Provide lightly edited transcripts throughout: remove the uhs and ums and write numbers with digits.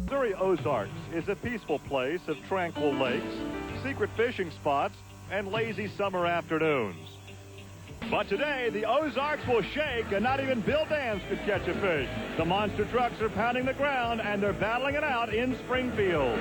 Missouri Ozarks is a peaceful place of tranquil lakes, secret fishing spots, and lazy summer afternoons. But today, the Ozarks will shake, and not even Bill Dance could catch a fish. The monster trucks are pounding the ground, and they're battling it out in Springfield.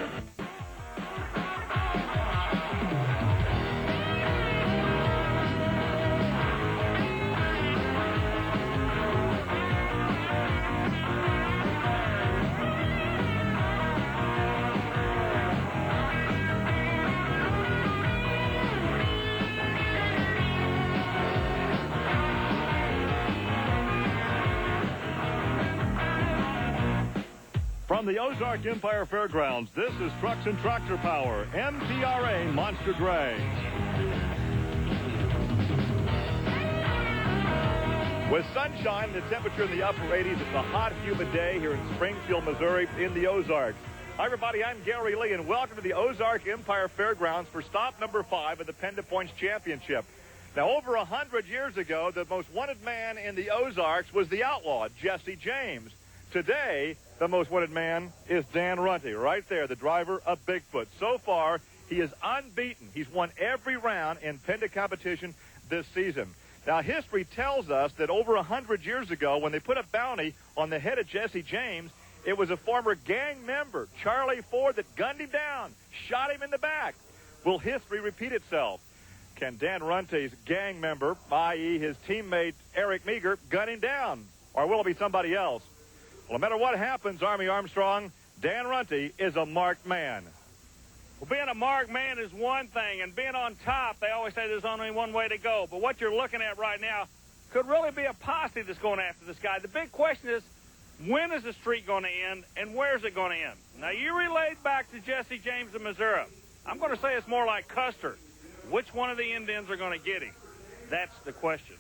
From the Ozark Empire Fairgrounds, this is Trucks and Tractor Power, MTRA Monster Drag. With sunshine and the temperature in the upper 80s, it's a hot, humid day here in Springfield, Missouri, in the Ozarks. Hi, everybody. I'm Gary Lee, and welcome to the Ozark Empire Fairgrounds for stop number 5 of the Penda Points Championship. Now, over 100 years ago, the most wanted man in the Ozarks was the outlaw, Jesse James. Today, the most wanted man is Dan Runte, right there, the driver of Bigfoot. So far, he is unbeaten. He's won every round in Penda competition this season. Now, history tells us that over 100 years ago, when they put a bounty on the head of Jesse James, it was a former gang member, Charlie Ford, that gunned him down, shot him in the back. Will history repeat itself? Can Dan Runte's gang member, i.e. his teammate Eric Meagher, gun him down? Or will it be somebody else? Well, no matter what happens, Army Armstrong, Dan Runte is a marked man. Well, being a marked man is one thing, and being on top, they always say there's only one way to go. But what you're looking at right now could really be a posse that's going after this guy. The big question is, when is the streak going to end, and where's it going to end? Now, you relayed back to Jesse James of Missouri. I'm going to say it's more like Custer. Which one of the Indians are going to get him? That's the question.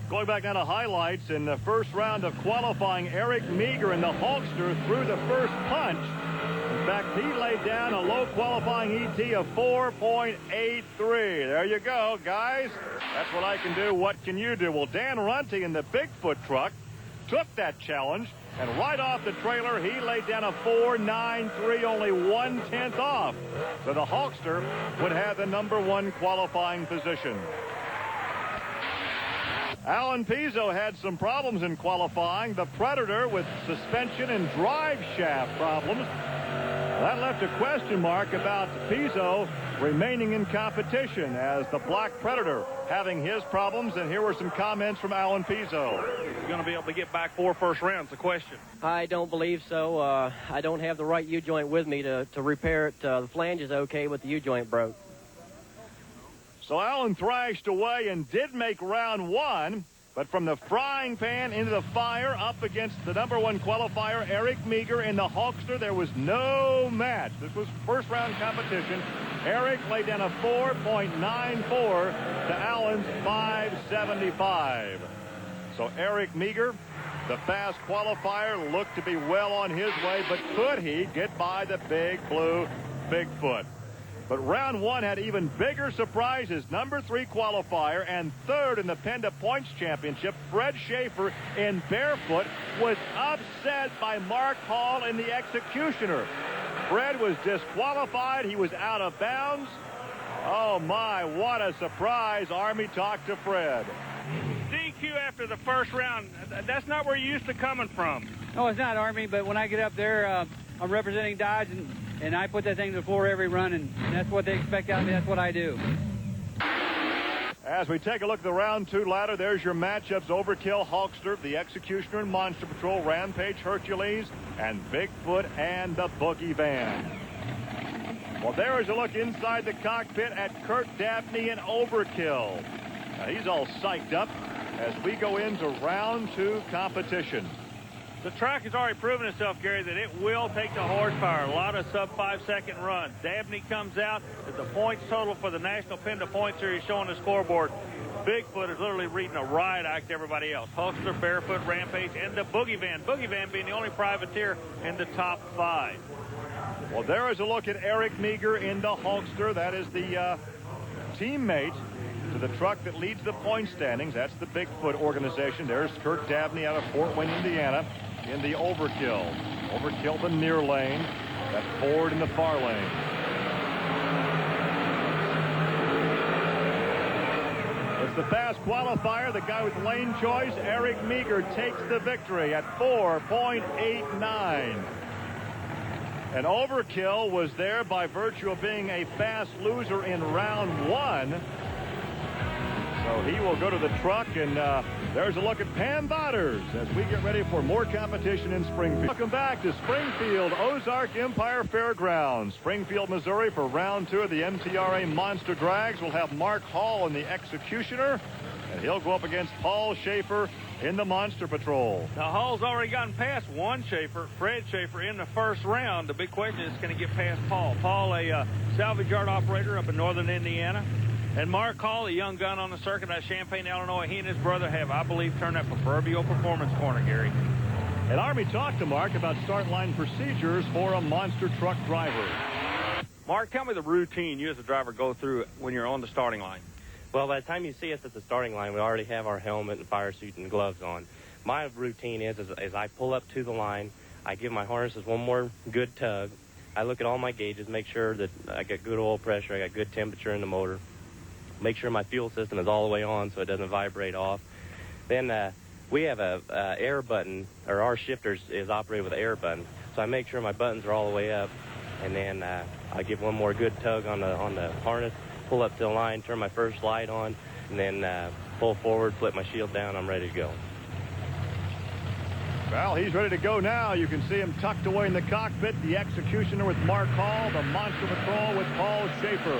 Going back now to highlights, in the first round of qualifying, Eric Meagher in the HULKSTER threw the first punch. In fact, he laid down a low qualifying ET of 4.83. There you go, guys. That's what I can do. What can you do? Well, Dan Runte in the Bigfoot truck took that challenge, and right off the trailer, he laid down a 4.93, only 1/10 off. So the HULKSTER would have the #1 qualifying position. Alan PEZO had some problems in qualifying. The Predator with suspension and drive shaft problems. That left a question mark about PEZO remaining in competition as the Black Predator having his problems. And here were some comments from Alan PEZO. He's going to be able to get back 4 first rounds, the question. I don't believe so. I don't have the right U-joint with me to repair it. The flange is okay, but the U-joint broke. So Alan thrashed away and did make round 1, but from the frying pan into the fire up against the #1 qualifier, Eric Meagher in the HULKSTER, there was no match. This was first round competition. Eric laid down a 4.94 to Alan's 5.75. So Eric Meagher, the fast qualifier, looked to be well on his way, but could he get by the big blue Bigfoot? But round 1 had even bigger surprises. #3 qualifier and 3rd in the Penda Points Championship, Fred SHAFER in barefoot, was upset by Mark Hall in the Executioner. Fred was disqualified. He was out of bounds. Oh, my, what a surprise. Army talked to Fred. DQ after the first round, that's not where you're used to coming from. No, it's not, Army, but when I get up there, I'm representing Dodge, and I put that thing to the floor every run, and that's what they expect out of me. That's what I do. As we take a look at the round 2 ladder, there's your matchups: Overkill, HULKSTER, the Executioner and Monster Patrol, Rampage, Hercules, and Bigfoot and the Boogie Van. Well, there is a look inside the cockpit at Kurt Dabney and Overkill. Now, he's all psyched up as we go into round 2 competition. The track has already proven itself, Gary, that it will take the horsepower. A lot of sub-5-second runs. Dabney comes out at the points total for the National Penda Point Series showing the scoreboard. Bigfoot is literally reading a riot act to everybody else. HULKSTER, Barefoot, Rampage, and the Boogie Van. Boogie Van being the only privateer in the top 5. Well, there is a look at Eric Meagher in the HULKSTER. That is the teammate to the truck that leads the point standings. That's the Bigfoot organization. There's Kurt Dabney out of Fort Wayne, Indiana, in the Overkill. Overkill the near lane. Got Ford in the far lane. It's the fast qualifier. The guy with lane choice, Eric Meagher, takes the victory at 4.89. And Overkill was there by virtue of being a fast loser in round 1. So he will go to the truck, and there's a look at Pam Botters as we get ready for more competition in Springfield. Welcome back to Springfield Ozark Empire Fairgrounds, Springfield, Missouri, for round 2 of the MTRA Monster Drags. We'll have Mark Hall in the Executioner, and he'll go up against Paul Schaefer in the Monster Patrol. Now, Hall's already gotten past one Schaefer, Fred Schaefer, in the first round. The big question is, can he get past Paul? Paul, a salvage yard operator up in northern Indiana. And Mark Hall, a young gun on the circuit out of Champaign, Illinois. He and his brother have, I believe, turned that proverbial performance corner, Gary. And Army talked to Mark about start line procedures for a monster truck driver. Mark, tell me the routine you as a driver go through when you're on the starting line. Well, by the time you see us at the starting line, we already have our helmet and fire suit and gloves on. My routine is I pull up to the line, I give my harnesses one more good tug. I look at all my gauges, make sure that I got good oil pressure, I got good temperature in the motor. Make sure my fuel system is all the way on so it doesn't vibrate off. Then we have a air button, or our shifter is operated with an air button. So I make sure my buttons are all the way up, and then I give one more good tug on the harness, pull up to the line, turn my first light on, and then pull forward, flip my shield down. I'm ready to go. Well, he's ready to go now. You can see him tucked away in the cockpit. The Executioner with Mark Hall, the Monster Patrol with Paul Schaefer.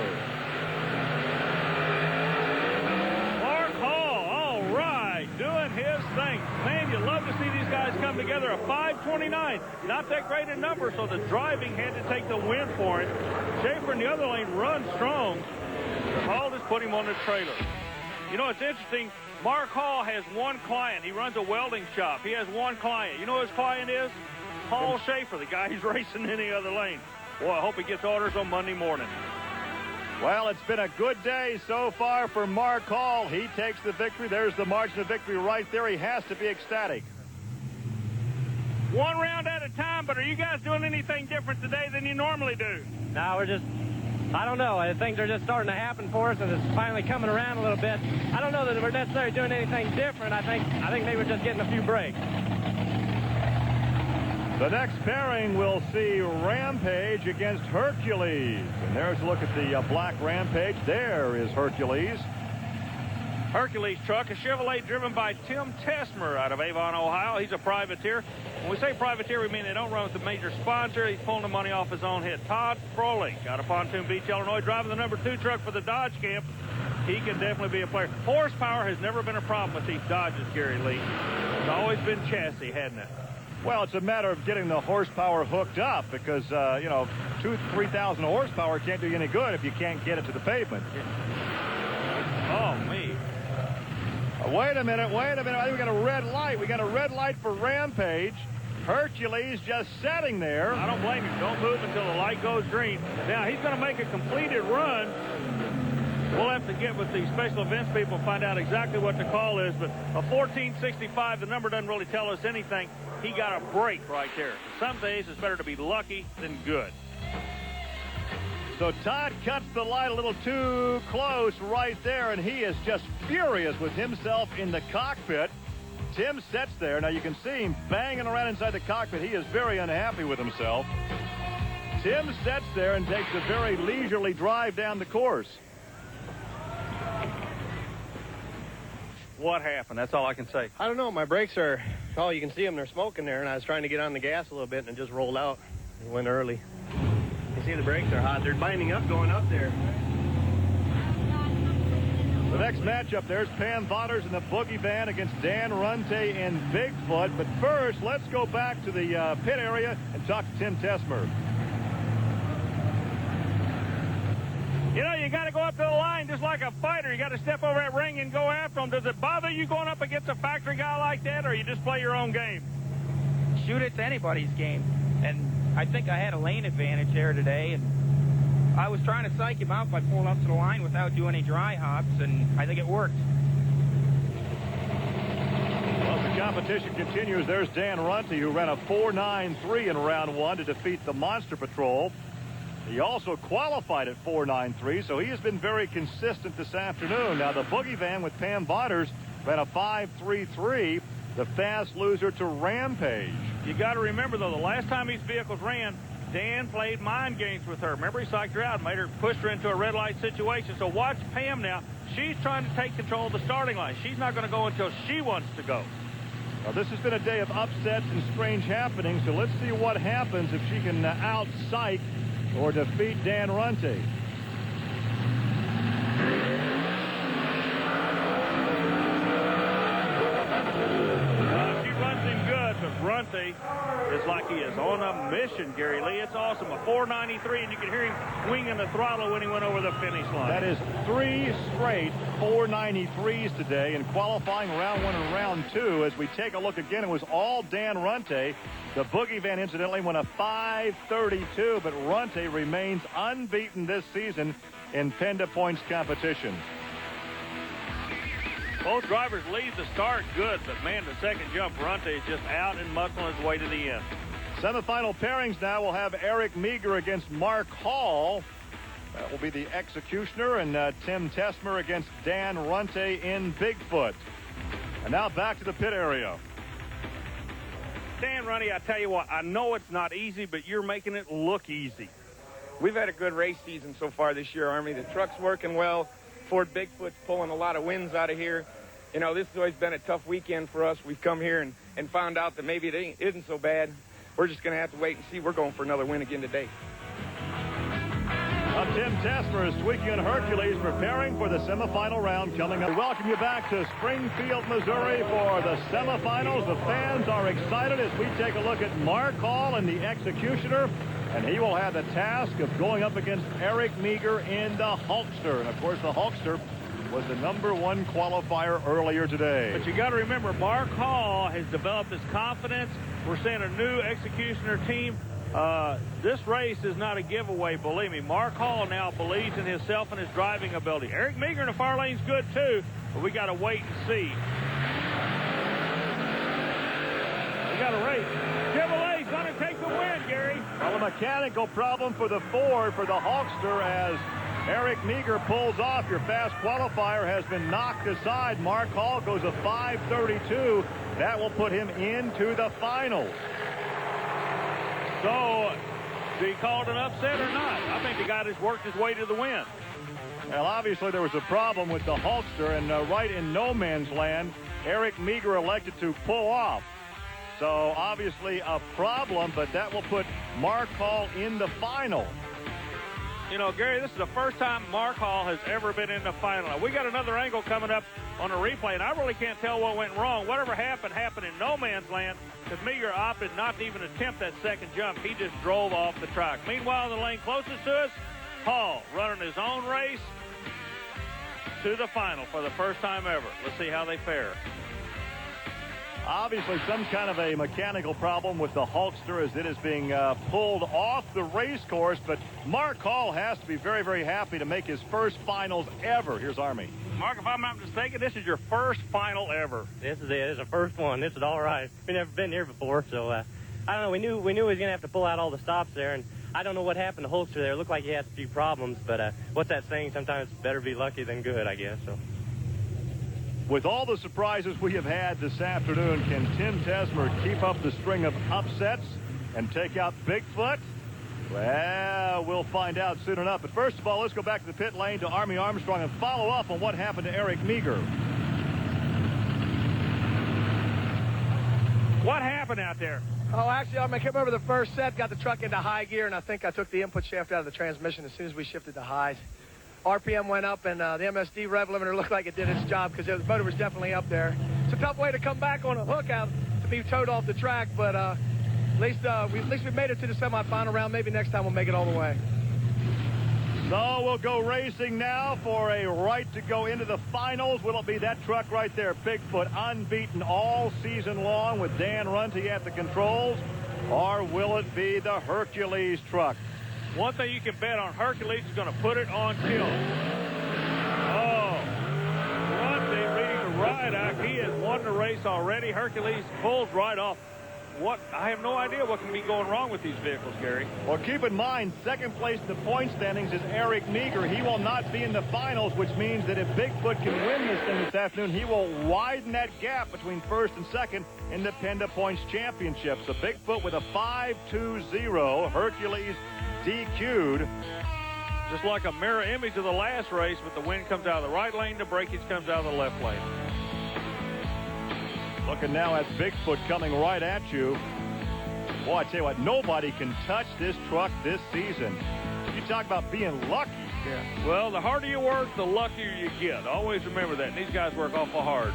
Doing his thing. Man, you love to see these guys come together. A 5:29. Not that great a number, so the driving had to take the win for it. Schaefer in the other lane runs strong. Hall just put him on the trailer. You know, it's interesting. Mark Hall has one client. He runs a welding shop. He has one client. You know who his client is? Paul Schaefer, the guy he's racing in the other lane. Boy, I hope he gets orders on Monday morning. Well, it's been a good day so far for Mark Hall. He takes the victory. There's the margin of victory right there. He has to be ecstatic. One round at a time, but are you guys doing anything different today than you normally do? No, we're just, I don't know. Things are just starting to happen for us, and it's finally coming around a little bit. I don't know that we're necessarily doing anything different. I think maybe we're just getting a few breaks. The next pairing will see Rampage against Hercules. And there's a look at the black Rampage. There is Hercules. Hercules truck, a Chevrolet driven by Tim Tesmer out of Avon, Ohio. He's a privateer. When we say privateer, we mean they don't run with the major sponsor. He's pulling the money off his own head. Todd Froelich out of Pontoon Beach, Illinois, driving the number 2 truck for the Dodge camp. He can definitely be a player. Horsepower has never been a problem with these Dodges, Gary Lee. It's always been chassis, hasn't it? Well, it's a matter of getting the horsepower hooked up because, you know, 2,000 to 3,000 horsepower can't do you any good if you can't get it to the pavement. Oh, me. Wait a minute. I think we got a red light. We got a red light for Rampage. Hercules just sitting there. I don't blame him. Don't move until the light goes green. Now, he's going to make a completed run. We'll have to get with the special events people and find out exactly what the call is, but a 1465, the number doesn't really tell us anything. He got a break right there. Some days it's better to be lucky than good. So Todd cuts the light a little too close right there, and he is just furious with himself in the cockpit. Tim sits there. Now you can see him banging around inside the cockpit. He is very unhappy with himself. Tim sits there and takes a very leisurely drive down the course. What happened? That's all I can say. I don't know. My brakes are, oh, you can see them. They're smoking there, and I was trying to get on the gas a little bit, and it just rolled out. It went early. You see the brakes are hot. They're binding up going up there. The next matchup, there's Pam Botters in the Boogie Van against Dan Runte and Bigfoot. But first, let's go back to the pit area and talk to Tim Tesmer. You know, you got to go up to the line just like a fighter. You got to step over that ring and go after him. Does it bother you going up against a factory guy like that, or you just play your own game? Shoot, it's anybody's game. And I think I had a lane advantage there today, and I was trying to psych him out by pulling up to the line without doing any dry hops, and I think it worked. Well, the competition continues. There's Dan Runte, who ran a 4.93 in round 1 to defeat the Monster Patrol. He also qualified at 4.93, so he has been very consistent this afternoon. Now, the Boogie Van with Pam Botters ran a 5.33, the fast loser to Rampage. You got to remember, though, the last time these vehicles ran, Dan played mind games with her. Remember, he psyched her out, pushed her into a red light situation. So watch Pam now. She's trying to take control of the starting line. She's not going to go until she wants to go. Well, this has been a day of upsets and strange happenings, so let's see what happens if she can out-psych or defeat Dan Runte. She runs him good, but Runte is like he is on a mission, Gary Lee. It's awesome. A 4.93, and you can hear him swinging the throttle when he went over the finish line. That is 3 straight 4.93s today in qualifying round 1 and round 2. As we take a look again, it was all Dan Runte. The Boogie Van, incidentally, won a 5.32, but Runte remains unbeaten this season in Penda points competition. Both drivers lead the start good, but, man, the second jump, Runte is just out and muscling his way to the end. Semifinal pairings now will have Eric Meagher against Mark Hall. That will be the Executioner, and Tim Tesmer against Dan Runte in Bigfoot. And now back to the pit area. Dan Runte, I tell you what, I know it's not easy, but you're making it look easy. We've had a good race season so far this year, Army. The truck's working well. Ford Bigfoot's pulling a lot of wins out of here. You know, this has always been a tough weekend for us. We've come here and found out that maybe it isn't so bad. We're just going to have to wait and see. We're going for another win again today. Tim Tesmer is tweaking on Hercules, preparing for the semifinal round coming up. We welcome you back to Springfield, Missouri for the semifinals. The fans are excited as we take a look at Mark Hall and the Executioner, and he will have the task of going up against Eric Meagher in the Hulkster. And, of course, the Hulkster was the #1 qualifier earlier today. But you got to remember, Mark Hall has developed his confidence. We're seeing a new Executioner team. This race is not a giveaway, believe me. Mark Hall now believes in himself and his driving ability. Eric Meagher in the far lane's good, too, but we got to wait and see. We got a race. Chevrolet's going to take the win, Gary. Well, a mechanical problem for the Ford for the Hulkster as Eric Meagher pulls off. Your fast qualifier has been knocked aside. Mark Hall goes a 5.32. That will put him into the finals. So, do you call it an upset or not? I think the guy just worked his way to the win. Well, obviously there was a problem with the Hulkster, and right in no man's land, Eric Meagher elected to pull off. So, obviously a problem, but that will put Mark Hall in the final. You know, Gary, this is the first time Mark Hall has ever been in the final. We got another angle coming up on the replay, and I really can't tell what went wrong. Whatever happened in no man's land, because Meagher opted not to even attempt that second jump. He just drove off the track. Meanwhile, in the lane closest to us, Hall running his own race to the final for the first time ever. Let's see how they fare. Obviously some kind of a mechanical problem with the Hulkster as it is being pulled off the race course, but Mark Hall has to be very, very happy to make his first finals ever. Here's Army. Mark, if I'm not mistaken, this is your first final ever. This is it. It's the first one. This is all right. We've never been here before, so I don't know. We knew he was going to have to pull out all the stops there, and I don't know what happened to Hulkster there. It looked like he had a few problems, but what's that saying? Sometimes it's better be lucky than good, I guess. So. With all the surprises we have had this afternoon, can Tim Tesmer keep up the string of upsets and take out Bigfoot? Well, we'll find out soon enough. But first of all, let's go back to the pit lane to Army Armstrong and follow up on what happened to Eric Meagher. What happened out there? Oh, actually, I came over the first set, got the truck into high gear, and I think I took the input shaft out of the transmission as soon as we shifted to highs. RPM went up, and the MSD rev limiter looked like it did its job because the motor was definitely up there. It's a tough way to come back on a hook out to be towed off the track, but at least we made it to the semifinal round. Maybe next time we'll make it all the way. So we'll go racing now for a right to go into the finals. Will it be that truck right there, Bigfoot, unbeaten all season long with Dan Runte at the controls, or will it be the Hercules truck? One thing you can bet on, Hercules is going to put it on tilt. Oh, Runte reading the right. He has won the race already. Hercules pulls right off. I have no idea what can be going wrong with these vehicles, Gary. Well, keep in mind, second place in the point standings is Eric Meagher. He will not be in the finals, which means that if Bigfoot can win this thing this afternoon, he will widen that gap between first and second in the PENDA Points Championship. So Bigfoot with a 5-2-0. Hercules DQ'd. Just like a mirror image of the last race, but the wind comes out of the right lane, the breakage comes out of the left lane. Looking now at Bigfoot coming right at you. Boy, I tell you what, nobody can touch this truck this season. You talk about being lucky. Yeah. Well, the harder you work, the luckier you get. Always remember that. And these guys work awful hard.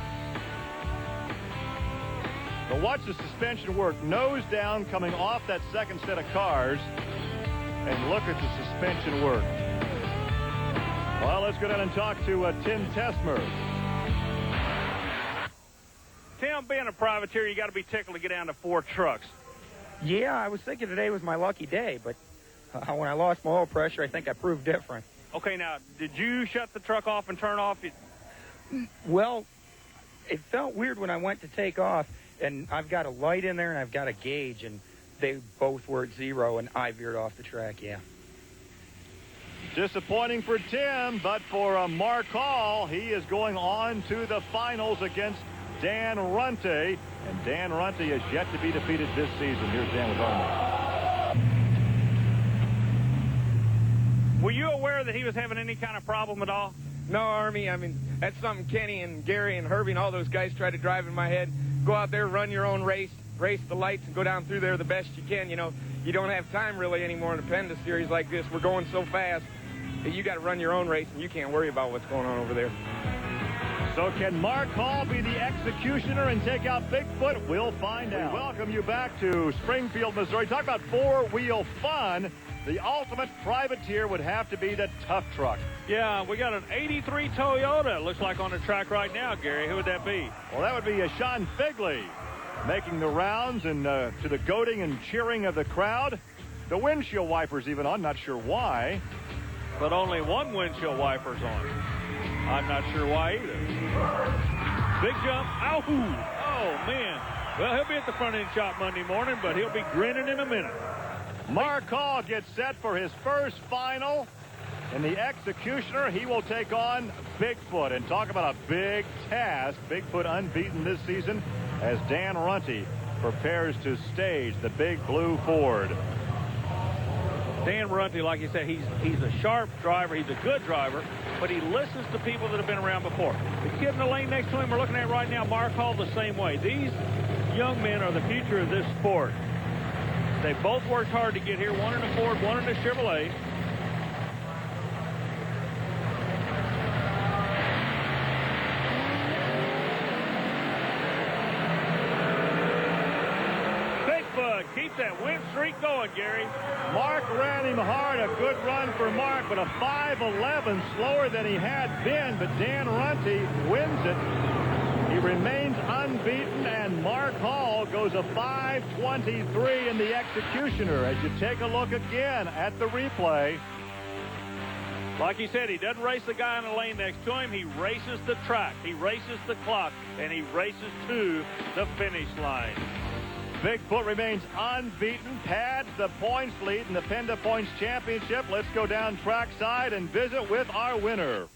But watch the suspension work. Nose down coming off that second set of cars. And look at the suspension work. Well, let's go down and talk to Tim TESMER. Tim, being a privateer, you got to be tickled to get down to 4 trucks. Yeah, I was thinking today was my lucky day, but when I lost my oil pressure, I think I proved different. Okay, now, did you shut the truck off and turn off? Well, it felt weird when I went to take off, and I've got a light in there and I've got a gauge, and they both were at 0, and I veered off the track, yeah. Disappointing for Tim, but for Mark Hall, he is going on to the finals against Dan RUNTE, and Dan RUNTE is yet to be defeated this season. Here's Dan with Army. Were you aware that he was having any kind of problem at all? No, Army, I mean, that's something Kenny and Gary and Herbie and all those guys try to drive in my head. Go out there, run your own race, race the lights, and go down through there the best you can. You know, you don't have time really anymore in a PENDA series like this. We're going so fast that you got to run your own race, and you can't worry about what's going on over there. So can Mark Hall be the executioner and take out Bigfoot? We'll find out. We welcome you back to Springfield, Missouri. Talk about four-wheel fun. The ultimate privateer would have to be the tough truck. Yeah, we got an 83 Toyota, it looks like, on the track right now, Gary. Who would that be? Well, that would be SHAWN FIGLEY making the rounds and to the goading and cheering of the crowd. The windshield wipers even on, not sure why. But only one windshield wiper's on. I'm not sure why either. Big jump. Ow! Oh, man. Well, he'll be at the front end shop Monday morning, but he'll be grinning in a minute. Mark Hall gets set for his first final. In the executioner, he will take on Bigfoot. And talk about a big task. Bigfoot unbeaten this season as Dan RUNTE prepares to stage the big blue Ford. Dan RUNTE, like you said, he's a sharp driver. He's a good driver, but he listens to people that have been around before. The kid in the lane next to him we're looking at right now, Mark Hall, the same way. These young men are the future of this sport. They both worked hard to get here, one in a Ford, one in a Chevrolet. Bigfoot keeps that win streak going, Gary. Mark ran him hard, a good run for Mark, but a 5:11 slower than he had been, but Dan RUNTE wins it. He remains unbeaten, and Mark Hall goes a 5:23 in the executioner. As you take a look again at the replay. Like he said, he doesn't race the guy in the lane next to him. He races the track. He races the clock, and he races to the finish line. Bigfoot remains unbeaten, pads the points lead in the PENDA Points Championship. Let's go down trackside and visit with our winner.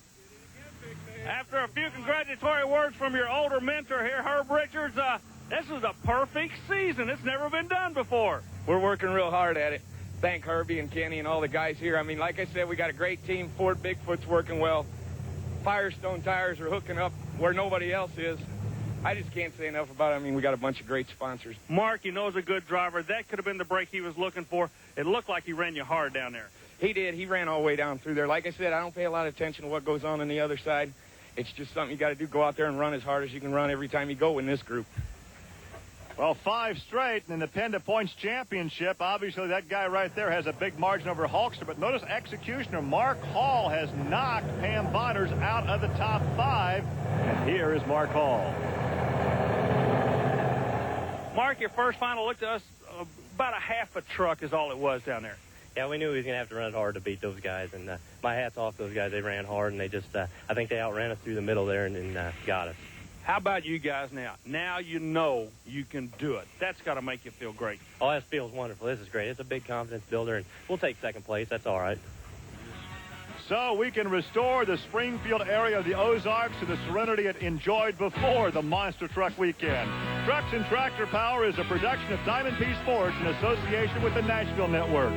After a few congratulatory words from your older mentor here, Herb Richards, this is a perfect season. It's never been done before. We're working real hard at it. Thank Herbie and Kenny and all the guys here. I mean, like I said, we got a great team. Ford Bigfoot's working well. Firestone tires are hooking up where nobody else is. I just can't say enough about it. I mean, we got a bunch of great sponsors. Mark, you know, is a good driver. That could have been the break he was looking for. It looked like he ran you hard down there. He did. He ran all the way down through there. Like I said, I don't pay a lot of attention to what goes on the other side. It's just something you got to do. Go out there and run as hard as you can run every time you go in this group. Well, 5 straight in the PENDA Points Championship. Obviously, that guy right there has a big margin over HULKSTER. But notice executioner Mark Hall has knocked Pam Bonners out of the top 5. And here is Mark Hall. Mark, your first final looked to us about a half a truck is all it was down there. Yeah, we knew he was going to have to run it hard to beat those guys, and my hat's off to those guys. They ran hard, and they just, I think they outran us through the middle there and got us. How about you guys now? Now you know you can do it. That's got to make you feel great. Oh, that feels wonderful. This is great. It's a big confidence builder, and we'll take second place. That's all right. So we can restore the Springfield area of the Ozarks to the serenity it enjoyed before the Monster Truck Weekend. Trucks and Tractor Power is a production of Diamond P Sports in association with the Nashville Network.